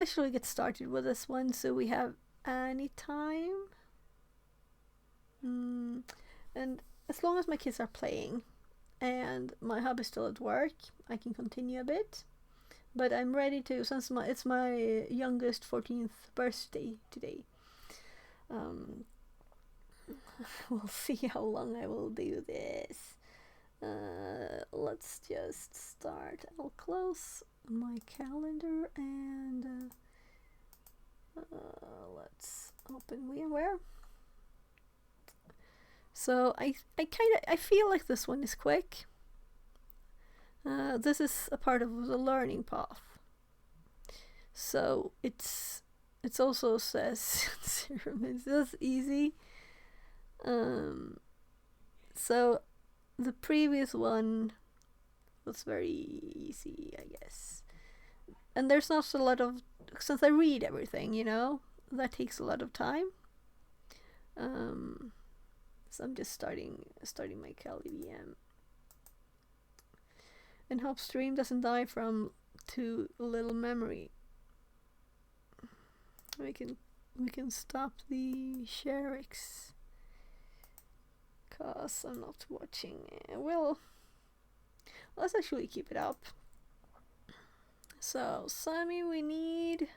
actually get started with this one so we have any time. And as long as my kids are playing and my hub is still at work, I can continue a bit. But I'm ready to, since it's my youngest 14th birthday today. We'll see how long I will do this. Let's just start. I'll close my calendar and let's open VMware. So I feel like this one is quick. This is a part of the learning path. So it's also says 0 minutes. That's easy. So the previous one was very easy, I guess. And there's not a lot of, since I read everything, you know, that takes a lot of time. So I'm just starting my Kali VM. And hope stream doesn't die from too little memory. We can stop the ShareX. Cause I'm not watching. Well, let's actually keep it up. So Sammy, we need.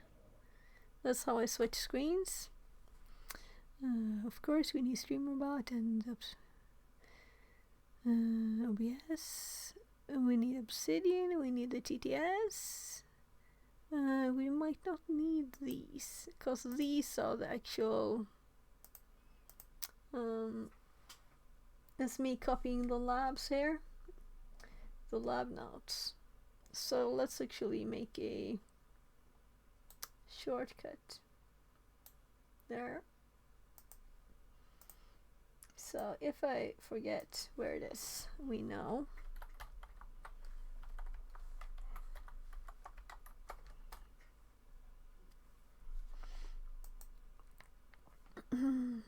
That's how I switch screens. Of course, we need StreamerBot and OBS. We need Obsidian. We need the TTS. We might not need these because these are the actual. It's me copying the labs here, the lab notes. So let's actually make a shortcut there. So if I forget where it is, we know. Come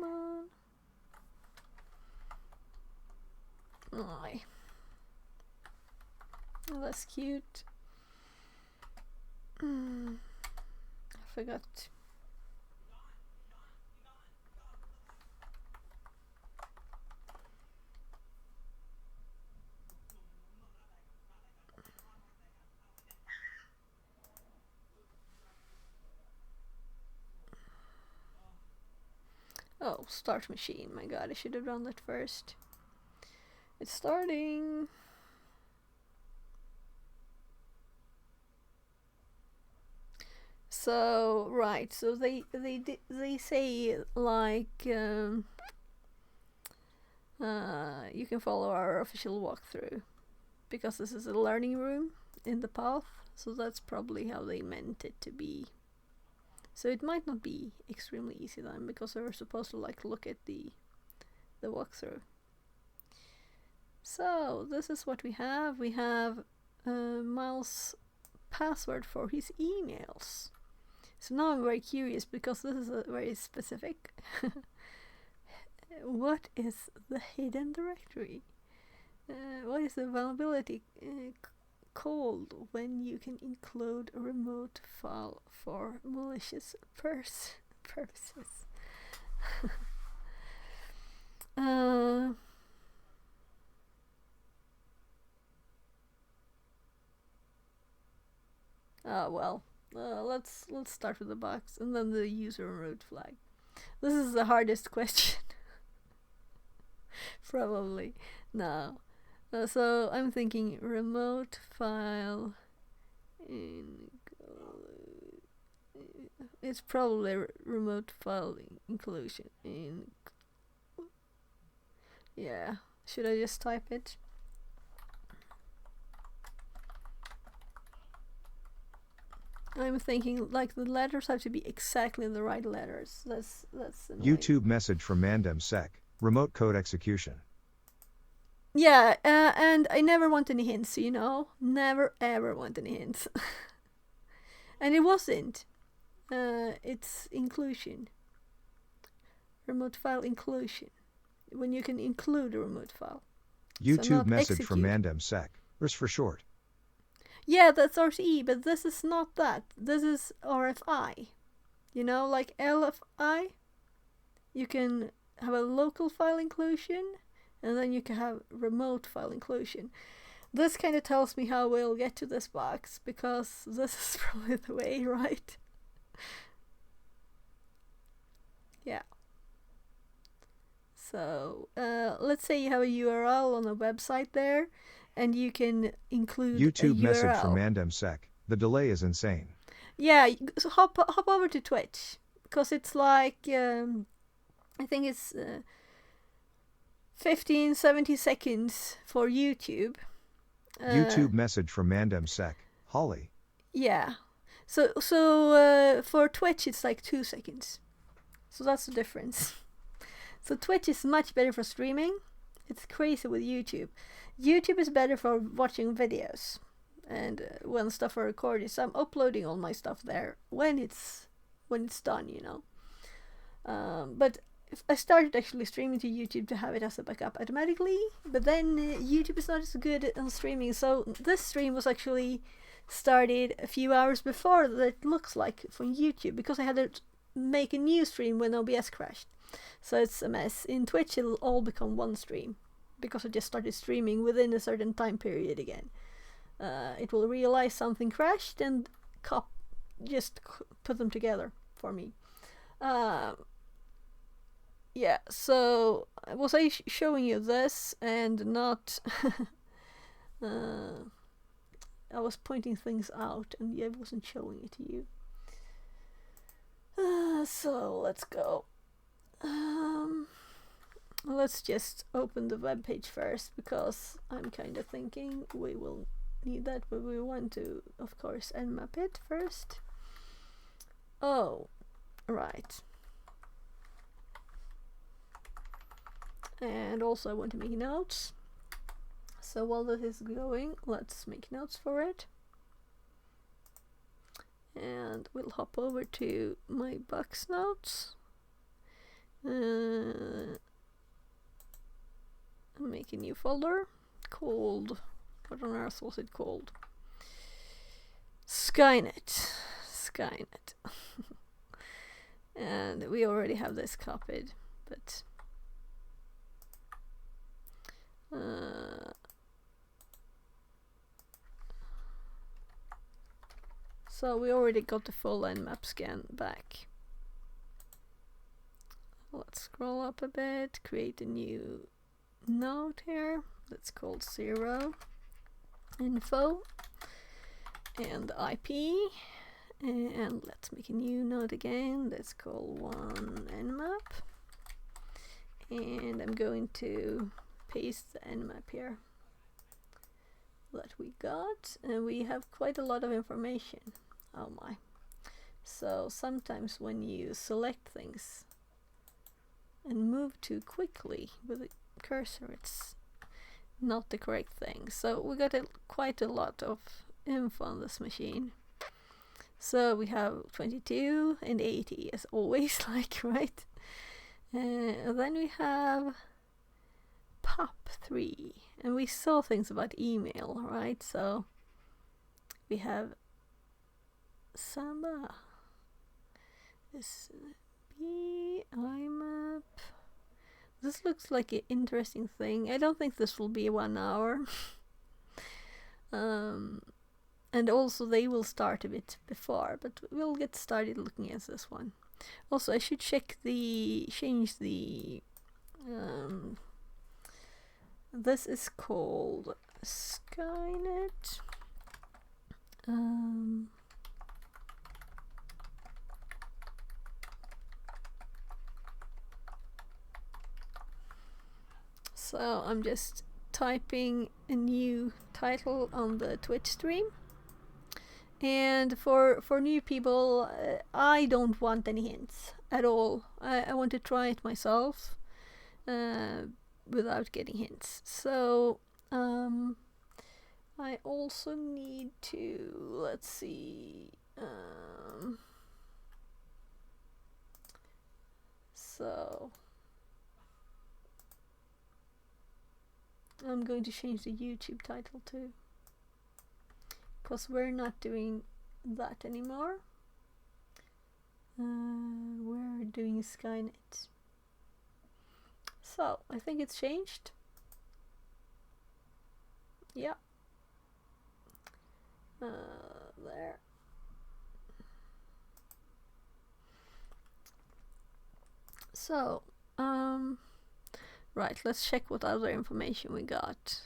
on. Oh, that's cute. I forgot. Oh, start machine. My god, I should have done that first. It's starting. So right, so they say like you can follow our official walkthrough because this is a learning room in the path, so that's probably how they meant it to be. So it might not be extremely easy then because we're supposed to like look at the walkthrough. So this is what we have. We have Miles' password for his emails. So now I'm very curious because this is a very specific. What is the hidden directory? What is the vulnerability called when you can include a remote file for malicious purposes? Well, let's start with the box and then the user root flag. This is the hardest question. Probably. No. So I'm thinking remote file it's probably remote file inclusion in. Yeah. Should I just type it? I'm thinking like the letters have to be exactly the right letters. That's annoying. YouTube message from MandemSec, remote code execution. Yeah, and I never want any hints, you know? Never ever want any hints. And it wasn't. It's inclusion. Remote file inclusion. When you can include a remote file. So YouTube not message from execute. Mandem-sec, RS for short. Yeah, that's RTE, but this is not that. This is RFI. You know, like LFI, you can have a local file inclusion, and then you can have remote file inclusion. This kind of tells me how we'll get to this box, because this is probably the way, right? Yeah. So let's say you have a URL on a website there, and you can include YouTube a message from URL. Mandem-sec, the delay is insane. Yeah, so hop over to Twitch, because it's like I think it's 15, 70 seconds for YouTube. YouTube message from Mandem-sec, Holly. Yeah. So for Twitch it's like 2 seconds. So that's the difference. So Twitch is much better for streaming. It's crazy with YouTube. YouTube is better for watching videos and when stuff are recorded. So I'm uploading all my stuff there when it's done, you know. But I started actually streaming to YouTube to have it as a backup automatically, but then YouTube is not as good on streaming. So this stream was actually started a few hours before that it looks like from YouTube, because I had to make a new stream when OBS crashed. So it's a mess. In Twitch it'll all become one stream, because I just started streaming within a certain time period again. It will realize something crashed and just put them together for me. Yeah, so was I showing you this and not... I was pointing things out and I wasn't showing it to you. So let's go. Let's just open the web page first, because I'm kind of thinking we will need that, but we want to, of course, nmap it first. Oh, right. And also I want to make notes. So while this is going, let's make notes for it. And we'll hop over to my box notes. Make a new folder called, what on earth was it called? Skynet. And we already have this copied, but so we already got the full nmap scan back. Let's scroll up a bit, create a new node here that's called 0 info and IP, and let's make a new node again that's called 1 nmap, and I'm going to paste the nmap here that we got, and we have quite a lot of information. Oh my. So sometimes when you select things and move too quickly with the cursor, it's not the correct thing. So we got quite a lot of info on this machine. So we have 22 and 80 as always, like, right? And then we have POP3, and we saw things about email, right? So we have Samba, this IMAP. This looks like an interesting thing. I don't think this will be 1 hour. And also they will start a bit before, but we'll get started looking at this one. Also, I should change the this is called Skynet. So I'm just typing a new title on the Twitch stream. And for new people, I don't want any hints at all. I want to try it myself without getting hints. So I also need to, let's see, so I'm going to change the YouTube title too, because we're not doing that anymore. We're doing Skynet. So I think it's changed. Yeah. There. So, right, let's check what other information we got.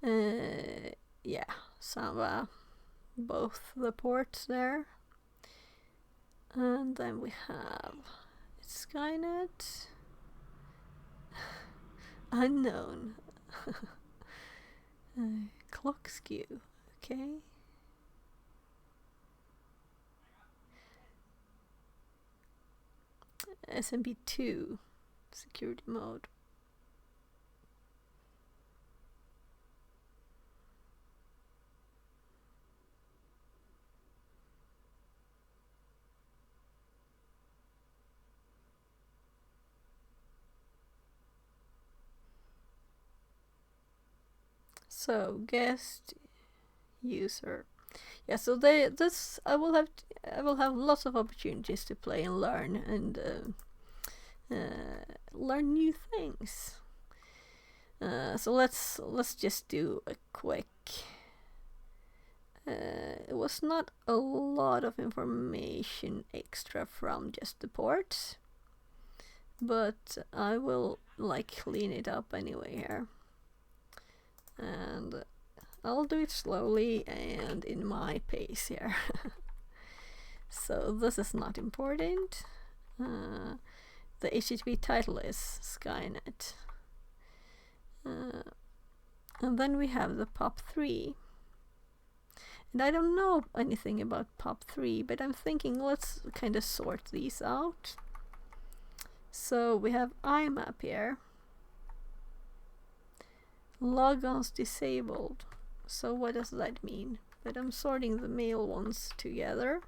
Yeah, some both the ports there. And then we have Skynet. Unknown. Clock skew. Okay. SMB2 security mode. So guest user. Yeah, so I will have lots of opportunities to play and learn and learn new things. So let's just do a quick. It was not a lot of information extra from just the ports, but I will clean it up anyway here, and I'll do it slowly and in my pace here. So this is not important. The HTTP title is Skynet. And then we have the POP3. And I don't know anything about POP3, but I'm thinking let's kind of sort these out. So we have IMAP here. Logons disabled. So what does that mean? That I'm sorting the male ones together.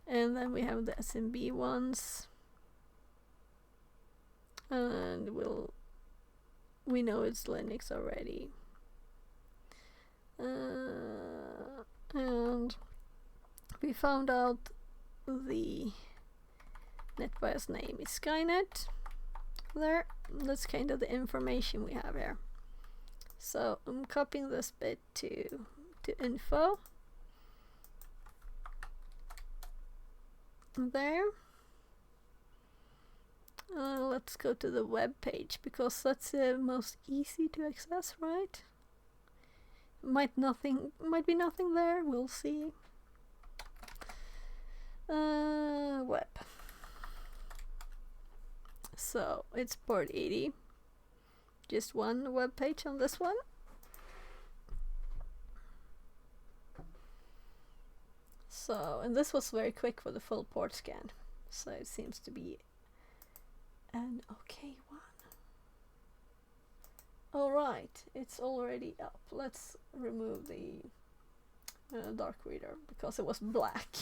And then we have the SMB ones. And we know it's Linux already. And we found out the NetBIOS name is Skynet. There, that's kind of the information we have here. So I'm copying this bit to info. There. Let's go to the web page because that's the most easy to access, right? Might be nothing there. We'll see. Web. So it's port 80. Just one web page on this one. So, and this was very quick for the full port scan. So it seems to be an okay one. Alright, it's already up. Let's remove the dark reader because it was black.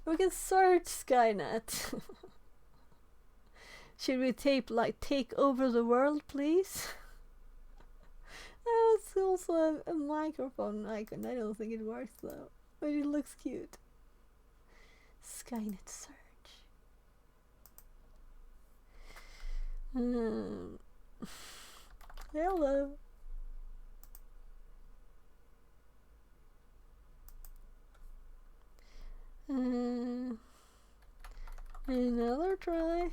We can search Skynet. Should we take over the world, please? It's also a microphone icon. I don't think it works though, but it looks cute. Skynet search. Hello. Another try.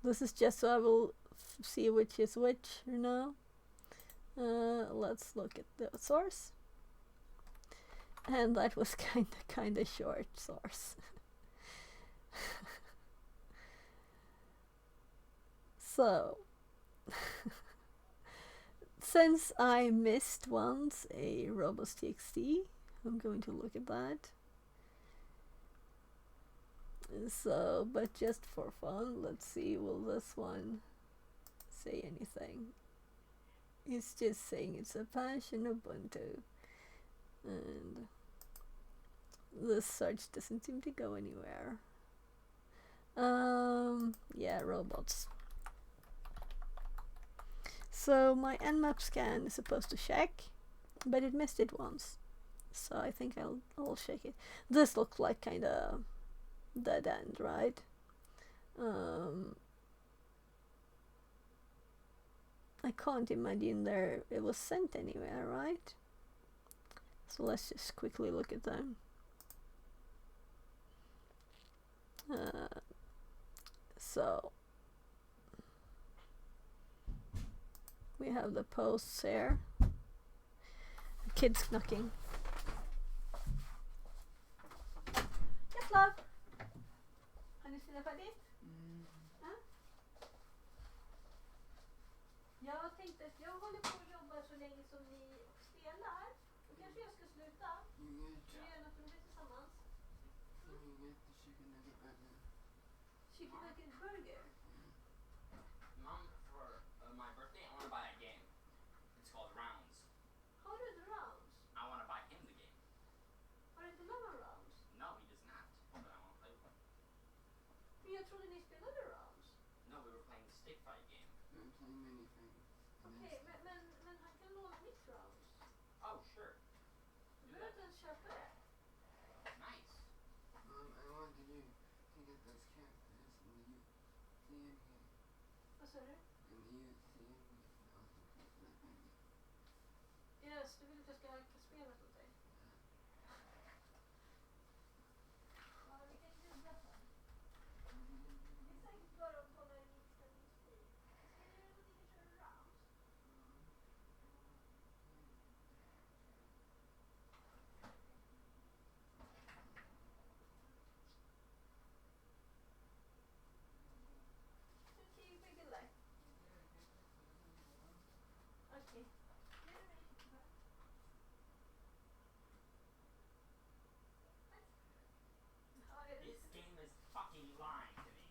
This is just so I will see which is which now. Let's look at the source. And that was kinda short source. So since I missed once a robots.txt, I'm going to look at that. So, but just for fun, let's see, will this one say anything? It's just saying it's Apache and Ubuntu. And the search doesn't seem to go anywhere. Yeah, robots. So my nmap scan is supposed to check, but it missed it once. So I think I'll check it. This looks like kind of dead end, right? I can't imagine it was sent anywhere, right? So let's just quickly look at them. So we have the posts here. Kids knocking. Yes, love. Har ni sina färdigt? Ja? Jag tänkte att jag håller på att jobba så länge som ni spelar. Då kanske jag ska sluta. Vi gör något roligt tillsammans. Chicken nugget burger. Mom, for my birthday, I want to buy a game. It's called Rounds. Har du the rounds? I want to buy him the game. Har du inte några rounds? No, he does not. But I want to play with him. Men jag trodde ni spelade rounds. No, we were playing the stick fight game. I'm playing many things. Okej, men han kan låna mitt rounds. Oh, sure. Du behöver inte ens köpa det. Nice. I wanted you to get those characters in the TM game. Vad sa du? In the TM game. Yes, du vill att jag ska hacka spelet åt dig. Ja, vilken gubbe för. Det är säkert bara att kolla i min statistik. Ska du göra någonting att köra rounds? Okej, bygga. Okej. This game is fucking lying to me.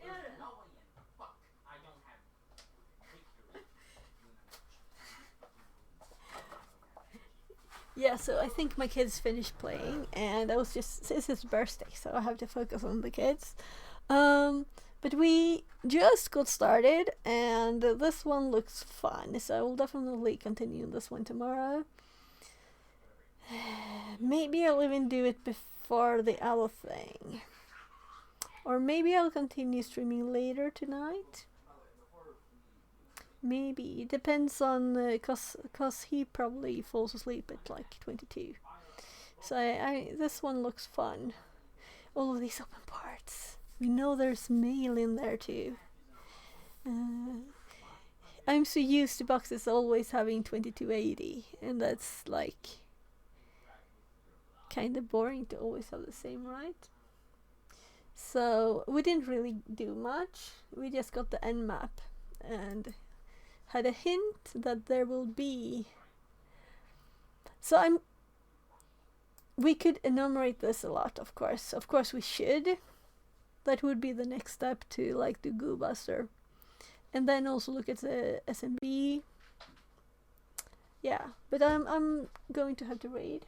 Yeah. There's no way in fuck I don't have victory. Yeah, so I think my kids finished playing, and I was just, it's his birthday, so I have to focus on the kids. But we just got started, and this one looks fun, so I will definitely continue this one tomorrow. Maybe I'll even do it before the other thing. Or maybe I'll continue streaming later tonight. Maybe. It depends on, cause he probably falls asleep at like 22. So this one looks fun. All of these open parts. We know there's mail in there too. I'm so used to boxes always having 2280, and that's like kind of boring to always have the same, right? So we didn't really do much. We just got the nmap and had a hint that there will be. So we could enumerate this a lot, of course. Of course we should. That would be the next step to like do Go Buster. And then also look at the SMB. Yeah, but I'm going to have to raid.